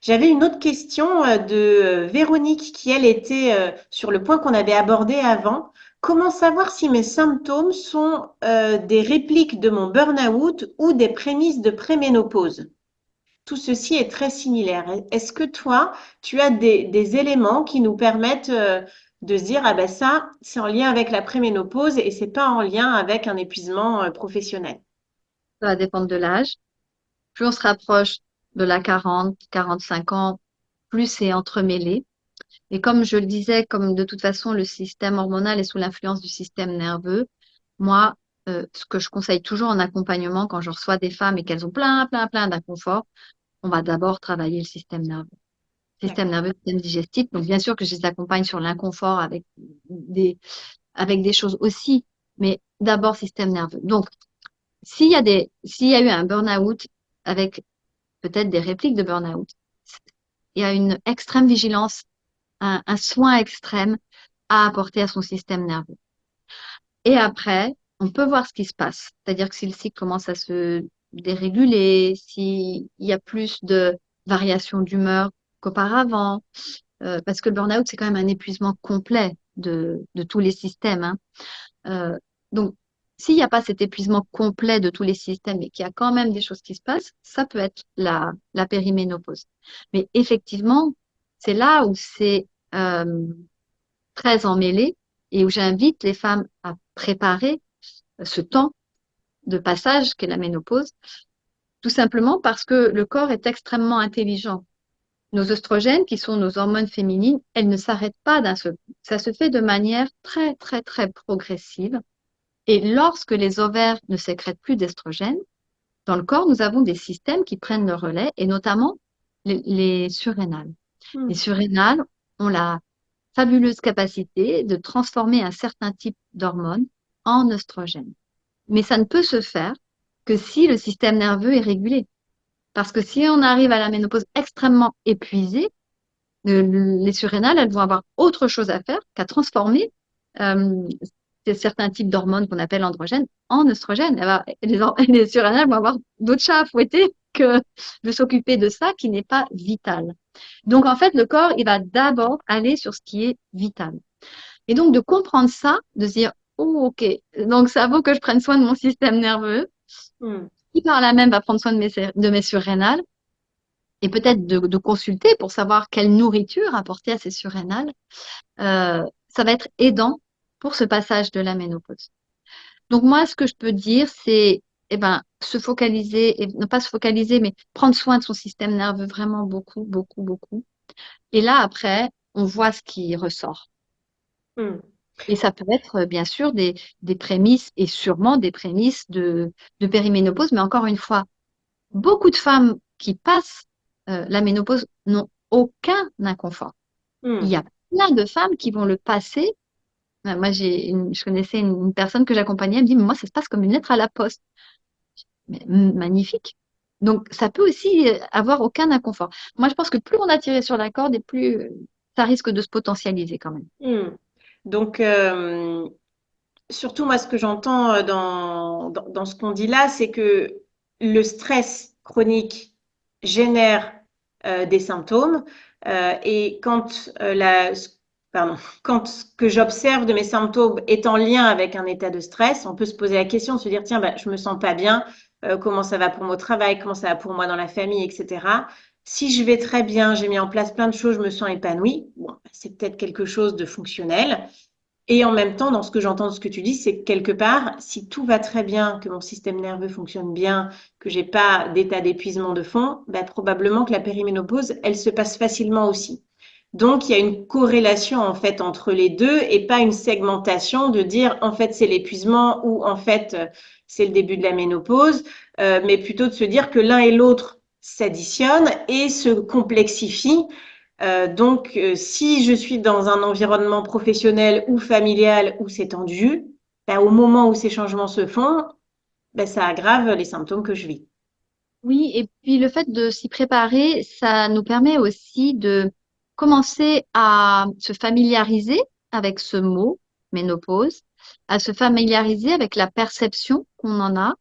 Speaker 1: J'avais une autre question de Véronique qui, elle, était sur le point qu'on avait abordé avant. Comment savoir si mes symptômes sont des répliques de mon burn-out ou des prémices de préménopause? Tout ceci est très similaire. Est-ce que toi, tu as des éléments qui nous permettent de se dire, ah ben ça, c'est en lien avec la préménopause et c'est pas en lien avec un épuisement professionnel?
Speaker 2: ça va dépendre de l'âge. Plus on se rapproche de la 40, 45 ans, plus c'est entremêlé. Et comme je le disais, comme de toute façon le système hormonal est sous l'influence du système nerveux, moi, ce que je conseille toujours en accompagnement quand je reçois des femmes et qu'elles ont plein d'inconfort, on va d'abord travailler le système nerveux. Système
Speaker 1: D'accord.
Speaker 2: nerveux, système digestif. Donc bien sûr que je les accompagne sur l'inconfort des, avec des choses aussi, mais d'abord système nerveux. Donc s'il y a eu un burn-out avec peut-être des répliques de burn-out, il y a une extrême vigilance, un soin extrême à apporter à son système nerveux. Et après, on peut voir ce qui se passe. C'est-à-dire que si le cycle commence à se déréguler, s'il y a plus de variations d'humeur qu'auparavant, parce que le burn-out, c'est quand même un épuisement complet de tous les systèmes, hein. Euh, donc, s'il n'y a pas cet épuisement complet de tous les systèmes et qu'il y a quand même des choses qui se passent, ça peut être la périménopause. Mais effectivement, c'est là où c'est très emmêlé et où j'invite les femmes à préparer ce temps de passage qu'est la ménopause, tout simplement parce que le corps est extrêmement intelligent. Nos oestrogènes, qui sont nos hormones féminines, elles ne s'arrêtent pas d'un seul coup. Ça se fait de manière très progressive. Et lorsque les ovaires ne sécrètent plus d'estrogènes, dans le corps, nous avons des systèmes qui prennent le relais, et notamment les surrénales. Les
Speaker 1: Hmm.
Speaker 2: surrénales ont la fabuleuse capacité de transformer un certain type d'hormones en oestrogènes. Mais ça ne peut se faire que si le système nerveux est régulé. Parce que si on arrive à la ménopause extrêmement épuisée, les surrénales, elles vont avoir autre chose à faire qu'à transformer euh, certains types d'hormones qu'on appelle androgènes en oestrogènes. Les surrénales vont avoir d'autres chats à fouetter que de s'occuper de ça qui n'est pas vital. Donc, en fait, le corps, il va d'abord aller sur ce qui est vital. Et donc, de comprendre ça, de se dire, oh, OK, donc ça vaut que je prenne soin de mon système nerveux,
Speaker 1: Hmm.
Speaker 2: qui par là même va prendre soin de mes surrénales, et peut-être de consulter pour savoir quelle nourriture apporter à ces surrénales, ça va être aidant pour ce passage de la ménopause. Donc moi, ce que je peux dire, c'est eh ben, se focaliser, et ne pas se focaliser, mais prendre soin de son système nerveux vraiment beaucoup. Et là, après, on voit ce qui ressort.
Speaker 1: Hmm.
Speaker 2: Et ça peut être, bien sûr, des prémices, et sûrement des prémices de périménopause, mais encore une fois, beaucoup de femmes qui passent la ménopause n'ont aucun inconfort. Il y
Speaker 1: Hmm.
Speaker 2: a plein de femmes qui vont le passer. Moi, je connaissais une personne que j'accompagnais, elle me dit, mais moi, ça se passe comme une lettre à la poste. Mais, magnifique. Donc, ça peut aussi avoir aucun inconfort. Moi, je pense que plus on a tiré sur la corde et plus ça risque de se potentialiser quand même.
Speaker 1: Hmm. Donc, surtout, moi, ce que j'entends dans ce qu'on dit là, c'est que le stress chronique génère des symptômes. Et pardon, quand ce que j'observe de mes symptômes est en lien avec un état de stress, on peut se poser la question, se dire, tiens, bah, je me sens pas bien, comment ça va pour mon travail, comment ça va pour moi dans la famille, etc. Si je vais très bien, j'ai mis en place plein de choses, je me sens épanouie, bon, c'est peut-être quelque chose de fonctionnel. Et en même temps, dans ce que j'entends de ce que tu dis, c'est que quelque part, si tout va très bien, que mon système nerveux fonctionne bien, que j'ai pas d'état d'épuisement de fond, bah, probablement que la périménopause, elle se passe facilement aussi. Donc, il y a une corrélation en fait entre les deux et pas une segmentation de dire en fait c'est l'épuisement ou en fait c'est le début de la ménopause, mais plutôt de se dire que l'un et l'autre s'additionnent et se complexifient donc, si je suis dans un environnement professionnel ou familial où c'est tendu, ben, au moment où ces changements se font, ben, ça aggrave les symptômes que je vis.
Speaker 2: Oui, et puis le fait de s'y préparer, ça nous permet aussi de commencer à se familiariser avec ce mot, ménopause, à se familiariser avec la perception qu'on en a,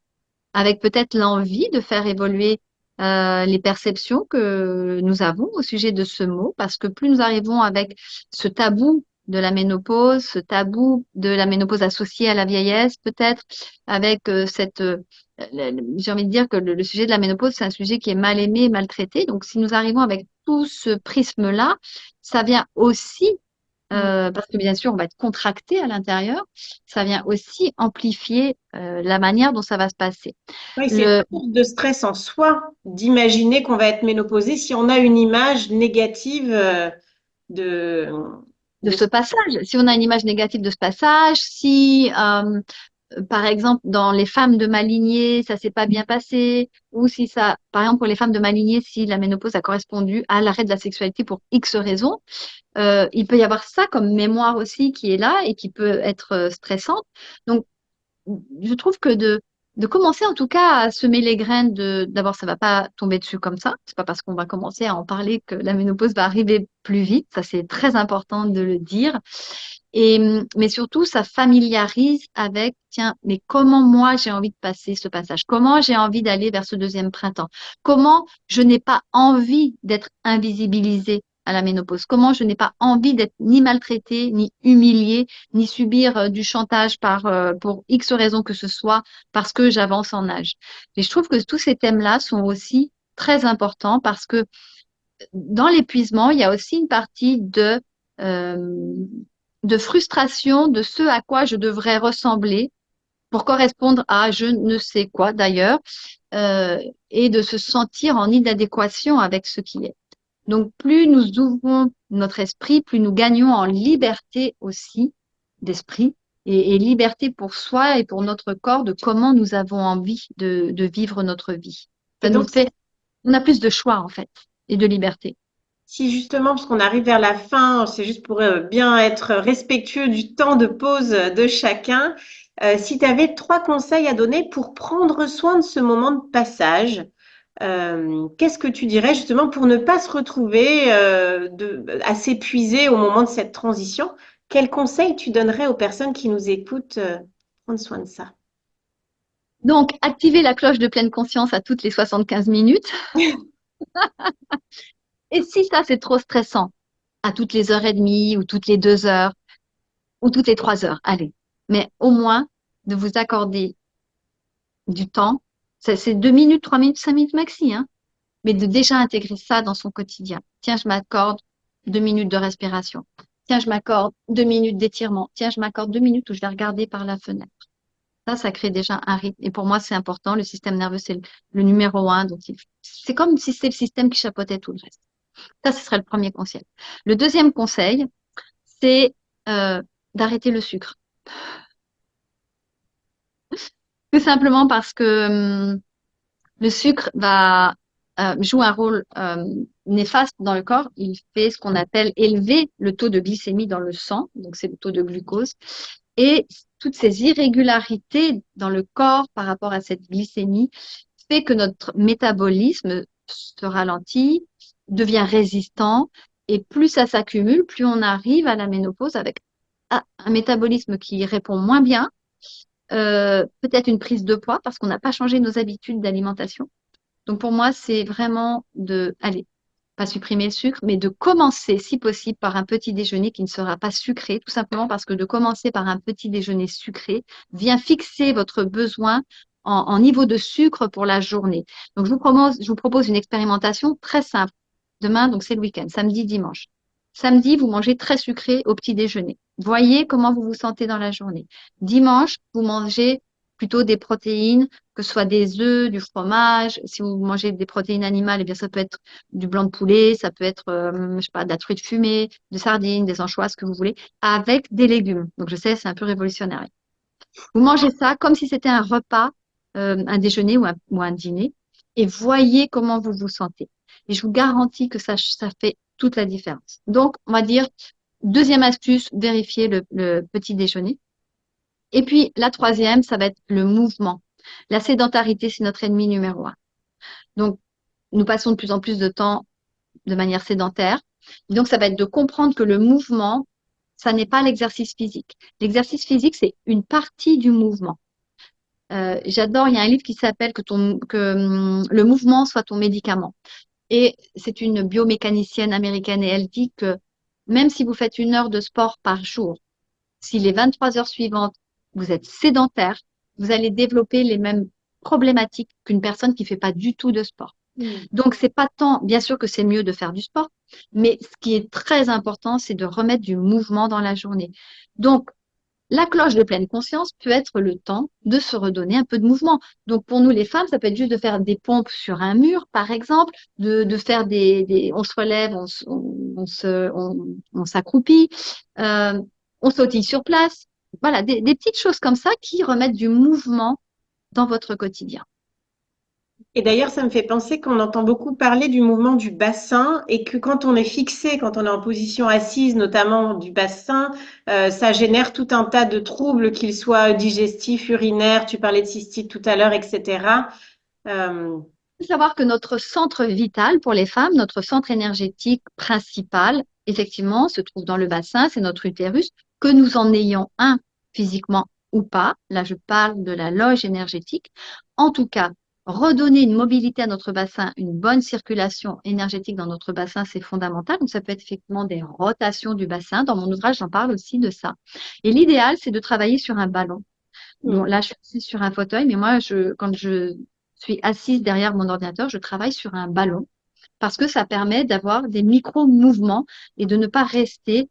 Speaker 2: avec peut-être l'envie de faire évoluer les perceptions que nous avons au sujet de ce mot, parce que plus nous arrivons avec ce tabou de la ménopause, ce tabou de la ménopause associée à la vieillesse, peut-être, avec j'ai envie de dire que le sujet de la ménopause, c'est un sujet qui est mal aimé, mal traité. Donc, si nous arrivons avec tout ce prisme-là, ça vient aussi
Speaker 1: Mm.
Speaker 2: parce que bien sûr, on va être contracté à l'intérieur, ça vient aussi amplifier la manière dont ça va se passer.
Speaker 1: Oui, c'est une
Speaker 2: Le,
Speaker 1: source de stress en soi d'imaginer qu'on va être ménopausé si on a une image négative de,
Speaker 2: de
Speaker 1: de...
Speaker 2: ce passage, si on a une image négative de ce passage, si par exemple, dans les femmes de ma lignée, ça s'est pas bien passé, ou si ça, par exemple, pour les femmes de ma lignée, si la ménopause a correspondu à l'arrêt de la sexualité pour X raisons, il peut y avoir ça comme mémoire aussi qui est là et qui peut être stressante. Donc, je trouve que de commencer en tout cas à semer les graines d'abord, ça va pas tomber dessus comme ça. C'est pas parce qu'on va commencer à en parler que la ménopause va arriver plus vite. Ça, c'est très important de le dire. Mais surtout, ça familiarise avec, tiens, mais comment moi j'ai envie de passer ce passage? Comment j'ai envie d'aller vers ce deuxième printemps? Comment je n'ai pas envie d'être invisibilisée à la ménopause? Comment je n'ai pas envie d'être ni maltraitée, ni humiliée, ni subir du chantage pour X raisons que ce soit parce que j'avance en âge? Et je trouve que tous ces thèmes-là sont aussi très importants parce que dans l'épuisement, il y a aussi une partie euh, de frustration de ce à quoi je devrais ressembler pour correspondre à je ne sais quoi d'ailleurs, euh, et de se sentir en inadéquation avec ce qui est. Donc, plus nous ouvrons notre esprit, plus nous gagnons en liberté aussi d'esprit et liberté pour soi et pour notre corps de comment nous avons envie de vivre notre vie.
Speaker 1: Et
Speaker 2: Ça nous
Speaker 1: donc,
Speaker 2: fait, on a plus de choix en fait et de liberté.
Speaker 1: si justement, parce qu'on arrive vers la fin, c'est juste pour bien être respectueux du temps de pause de chacun, si tu avais trois conseils à donner pour prendre soin de ce moment de passage, qu'est-ce que tu dirais justement pour ne pas se retrouver à s'épuiser au moment de cette transition? Quels conseils tu donnerais aux personnes qui nous écoutent prendre soin de ça?
Speaker 2: Donc, activer la cloche de pleine conscience à toutes les 75 minutes. Et si ça, c'est trop stressant, à toutes les heures et demie ou toutes les 2 heures ou toutes les 3 heures, allez. Mais au moins, de vous accorder du temps. C'est 2 minutes, 3 minutes, 5 minutes maxi, hein. Mais de déjà intégrer ça dans son quotidien. Tiens, je m'accorde 2 minutes de respiration. Tiens, je m'accorde 2 minutes d'étirement. Tiens, je m'accorde 2 minutes où je vais regarder par la fenêtre. Ça crée déjà un rythme. Et pour moi, c'est important. Le système nerveux, c'est le numéro un. Donc, c'est comme si c'était le système qui chapeautait tout le reste. Ça, ce serait le premier conseil. Le deuxième conseil, c'est euh, d'arrêter le sucre. Tout simplement parce que le sucre joue un rôle néfaste dans le corps. Il fait ce qu'on appelle élever le taux de glycémie dans le sang, donc c'est le taux de glucose. Et toutes ces irrégularités dans le corps par rapport à cette glycémie fait que notre métabolisme se ralentit, devient résistant, et plus ça s'accumule, plus on arrive à la ménopause avec un métabolisme qui répond moins bien, peut-être une prise de poids parce qu'on n'a pas changé nos habitudes d'alimentation. Donc pour moi, c'est vraiment allez, pas supprimer le sucre, mais de commencer, si possible, par un petit déjeuner qui ne sera pas sucré, tout simplement parce que de commencer par un petit déjeuner sucré vient fixer votre besoin en niveau de sucre pour la journée. Donc je vous propose une expérimentation très simple. Demain, donc c'est le week-end, samedi, dimanche. Samedi, vous mangez très sucré au petit déjeuner. Voyez comment vous vous sentez dans la journée. Dimanche, vous mangez plutôt des protéines, que ce soit des œufs, du fromage. Si vous mangez des protéines animales, eh bien, ça peut être du blanc de poulet, ça peut être, je sais pas, de la truite fumée, des sardines, des anchois, ce que vous voulez, avec des légumes. Donc, je sais, c'est un peu révolutionnaire. Vous mangez ça comme si c'était un repas, un déjeuner ou un dîner, et voyez comment vous vous sentez. Et je vous garantis que ça fait toute la différence. Donc, on va dire, deuxième astuce, vérifier le petit déjeuner. Et puis, la troisième, ça va être le mouvement. La sédentarité, c'est notre ennemi numéro un. Donc, nous passons de plus en plus de temps de manière sédentaire. Donc, ça va être de comprendre que le mouvement, ça n'est pas l'exercice physique. L'exercice physique, c'est une partie du mouvement. J'adore, il y a un livre qui s'appelle que le mouvement soit ton médicament. Et c'est une biomécanicienne américaine et elle dit que même si vous faites 1 heure de sport par jour, si les 23 heures suivantes, vous êtes sédentaire, vous allez développer les mêmes problématiques qu'une personne qui ne fait pas du tout de sport.
Speaker 1: Mm.
Speaker 2: Donc, c'est pas tant, bien sûr que c'est mieux de faire du sport, mais ce qui est très important, c'est de remettre du mouvement dans la journée. Donc, la cloche de pleine conscience peut être le temps de se redonner un peu de mouvement. Donc, pour nous, les femmes, ça peut être juste de faire des pompes sur un mur, par exemple, de faire on se relève, on s'accroupit, euh, on sautille sur place. Voilà, des petites choses comme ça qui remettent du mouvement dans votre quotidien.
Speaker 1: Et d'ailleurs, ça me fait penser qu'on entend beaucoup parler du mouvement du bassin et que quand on est fixé, quand on est en position assise, notamment du bassin, ça génère tout un tas de troubles, qu'ils soient digestifs, urinaires, tu parlais de cystite tout à l'heure, etc. Euh,
Speaker 2: Il faut savoir que notre centre vital pour les femmes, notre centre énergétique principal, effectivement, se trouve dans le bassin, c'est notre utérus, que nous en ayons un physiquement ou pas. Là, je parle de la loge énergétique. En tout cas, redonner une mobilité à notre bassin, une bonne circulation énergétique dans notre bassin, c'est fondamental. Donc, ça peut être effectivement des rotations du bassin. Dans mon ouvrage, j'en parle aussi de ça. Et l'idéal, c'est de travailler sur un ballon. Bon,
Speaker 1: hmm.
Speaker 2: là, je suis assise sur un fauteuil, mais moi, quand je suis assise derrière mon ordinateur, je travaille sur un ballon parce que ça permet d'avoir des micro-mouvements et de ne pas rester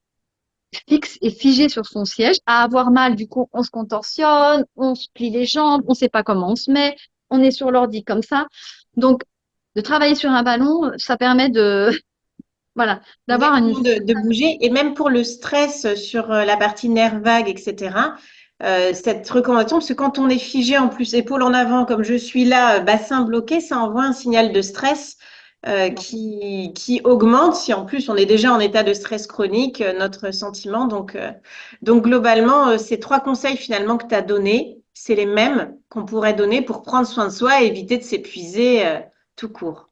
Speaker 2: fixe et figé sur son siège, à avoir mal. Du coup, on se contorsionne, on se plie les jambes, on ne sait pas comment on se met, on est sur l'ordi comme ça. Donc, de travailler sur un ballon, ça permet voilà, d'avoir une.
Speaker 1: Exactement, de bouger. Et même pour le stress sur la partie nerf vague, etc., cette recommandation, parce que quand on est figé en plus, épaules en avant, comme je suis là, bassin bloqué, ça envoie un signal de stress qui augmente si en plus on est déjà en état de stress chronique, notre sentiment. Donc globalement, ces trois conseils finalement que tu as donnés, c'est les mêmes qu'on pourrait donner pour prendre soin de soi et éviter de s'épuiser tout court.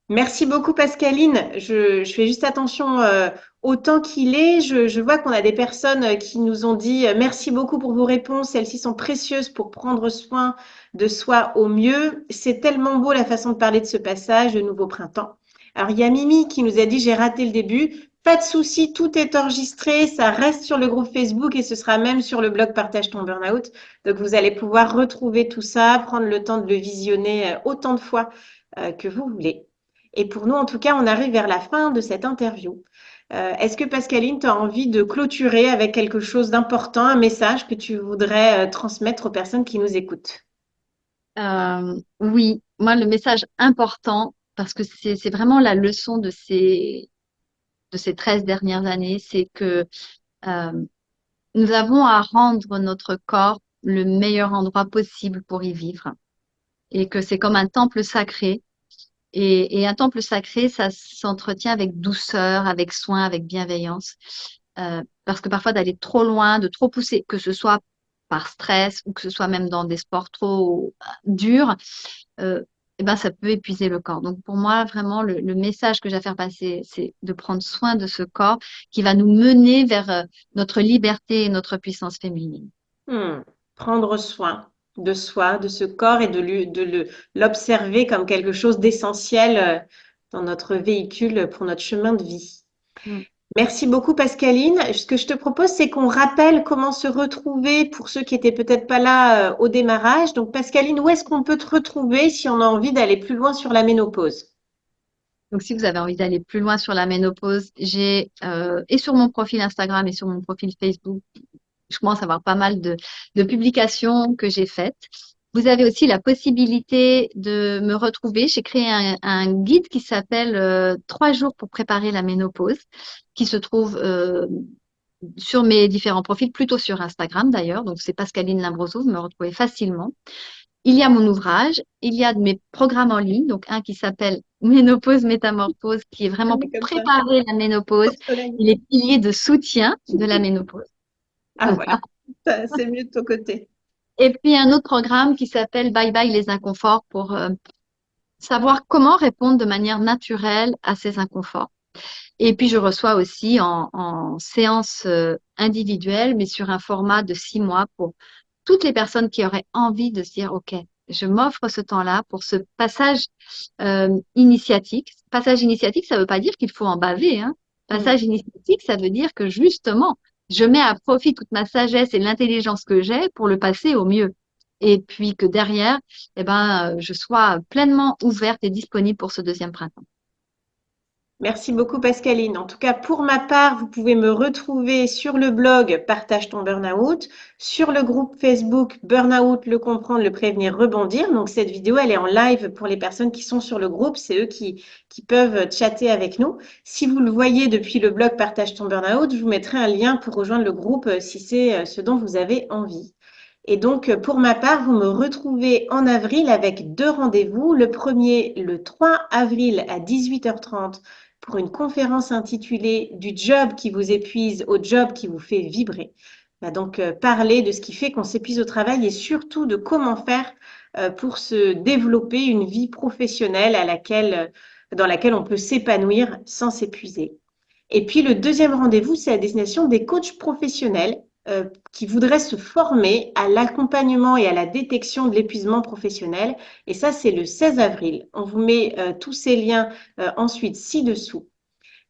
Speaker 1: Merci beaucoup Pascaline. Je fais juste attention au temps qu'il est. Je vois qu'on a des personnes qui nous ont dit merci beaucoup pour vos réponses. Celles-ci sont précieuses pour prendre soin de soi au mieux. C'est tellement beau la façon de parler de ce passage, de nouveau printemps. Alors il y a Mimi qui nous a dit j'ai raté le début. Pas de souci, tout est enregistré, ça reste sur le groupe Facebook et ce sera même sur le blog Partage ton burn-out. Donc vous allez pouvoir retrouver tout ça, prendre le temps de le visionner autant de fois que vous voulez. Et pour nous, en tout cas, on arrive vers la fin de cette interview. Est-ce que Pascaline, tu as envie de clôturer avec quelque chose d'important, un message que tu voudrais transmettre aux personnes qui nous écoutent?
Speaker 2: Oui, moi, le message important, parce que c'est vraiment la leçon de ces 13 dernières années, c'est que euh, nous avons à rendre notre corps le meilleur endroit possible pour y vivre et que c'est comme un temple sacré. Et un temple sacré, ça s'entretient avec douceur, avec soin, avec bienveillance. Parce que parfois d'aller trop loin, de trop pousser, que ce soit par stress ou que ce soit même dans des sports trop durs, euh, eh ben, ça peut épuiser le corps. Donc pour moi, vraiment, le message que j'ai à faire passer, c'est de prendre soin de ce corps qui va nous mener vers notre liberté et notre puissance féminine.
Speaker 1: Hmm, prendre soin. de soi, de ce corps et l'observer comme quelque chose d'essentiel dans notre véhicule pour notre chemin de vie.
Speaker 2: Mm.
Speaker 1: Merci beaucoup, Pascaline. Ce que je te propose, c'est qu'on rappelle comment se retrouver pour ceux qui étaient peut-être pas là au démarrage. Donc, Pascaline, où est-ce qu'on peut te retrouver si on a envie d'aller plus loin sur la ménopause?
Speaker 2: Donc, si vous avez envie d'aller plus loin sur la ménopause, et sur mon profil Instagram et sur mon profil Facebook, je commence à avoir pas mal de publications que j'ai faites. Vous avez aussi la possibilité de me retrouver. J'ai créé un guide qui s'appelle 3 jours pour préparer la ménopause, qui se trouve sur mes différents profils, plutôt sur Instagram d'ailleurs. Donc, c'est Pascaline Limbroso, vous me retrouvez facilement. Il y a mon ouvrage, il y a de mes programmes en ligne, donc un qui s'appelle Ménopause Métamorphose, qui est
Speaker 1: Ah
Speaker 2: vraiment
Speaker 1: oui,
Speaker 2: pour
Speaker 1: comme ça,
Speaker 2: préparer la ménopause
Speaker 1: au soleil.
Speaker 2: et les piliers de soutien de la ménopause.
Speaker 1: Ah voilà, c'est mieux de ton côté.
Speaker 2: Et puis un autre programme qui s'appelle Bye Bye les inconforts pour savoir comment répondre de manière naturelle à ces inconforts. Et puis je reçois aussi en séance individuelle, mais sur un format de 6 mois pour toutes les personnes qui auraient envie de se dire, OK, je m'offre ce temps-là pour ce passage initiatique. Passage initiatique, ça ne veut pas dire qu'il faut en baver, hein.
Speaker 1: Mm.
Speaker 2: Passage initiatique, ça veut dire que justement, je mets à profit toute ma sagesse et l'intelligence que j'ai pour le passer au mieux. Et puis que derrière, eh ben, je sois pleinement ouverte et disponible pour ce deuxième printemps.
Speaker 1: Merci beaucoup, Pascaline. En tout cas, pour ma part, vous pouvez me retrouver sur le blog Partage ton burn-out, sur le groupe Facebook Burn-out, le comprendre, le prévenir, rebondir. Donc, cette vidéo, elle est en live pour les personnes qui sont sur le groupe. C'est eux qui peuvent chatter avec nous. Si vous le voyez depuis le blog Partage ton burn-out, je vous mettrai un lien pour rejoindre le groupe si c'est ce dont vous avez envie. Et donc, pour ma part, vous me retrouvez en avril avec 2 rendez-vous. Le premier, le 3 avril à 18h30 pour une conférence intitulée Du job qui vous épuise au job qui vous fait vibrer. On va donc parler de ce qui fait qu'on s'épuise au travail et surtout de comment faire pour se développer une vie professionnelle dans laquelle on peut s'épanouir sans s'épuiser. Et puis le deuxième rendez-vous, c'est à destination des coachs professionnels qui voudraient se former à l'accompagnement et à la détection de l'épuisement professionnel. Et ça, c'est le 16 avril. On vous met tous ces liens ensuite ci-dessous.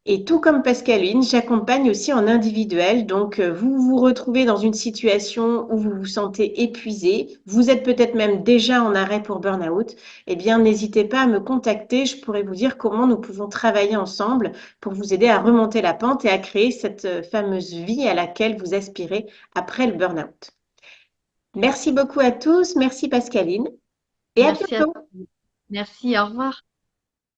Speaker 1: Et tout comme Pascaline, j'accompagne aussi en individuel. Donc, vous vous retrouvez dans une situation où vous vous sentez épuisé, vous êtes peut-être même déjà en arrêt pour burn-out. Eh bien, n'hésitez pas à me contacter. Je pourrais vous dire comment nous pouvons travailler ensemble pour vous aider à remonter la pente et à créer cette fameuse vie à laquelle vous aspirez après le burn-out. Merci beaucoup à tous. Merci Pascaline et à
Speaker 2: Merci à
Speaker 1: bientôt.
Speaker 2: Merci, au revoir.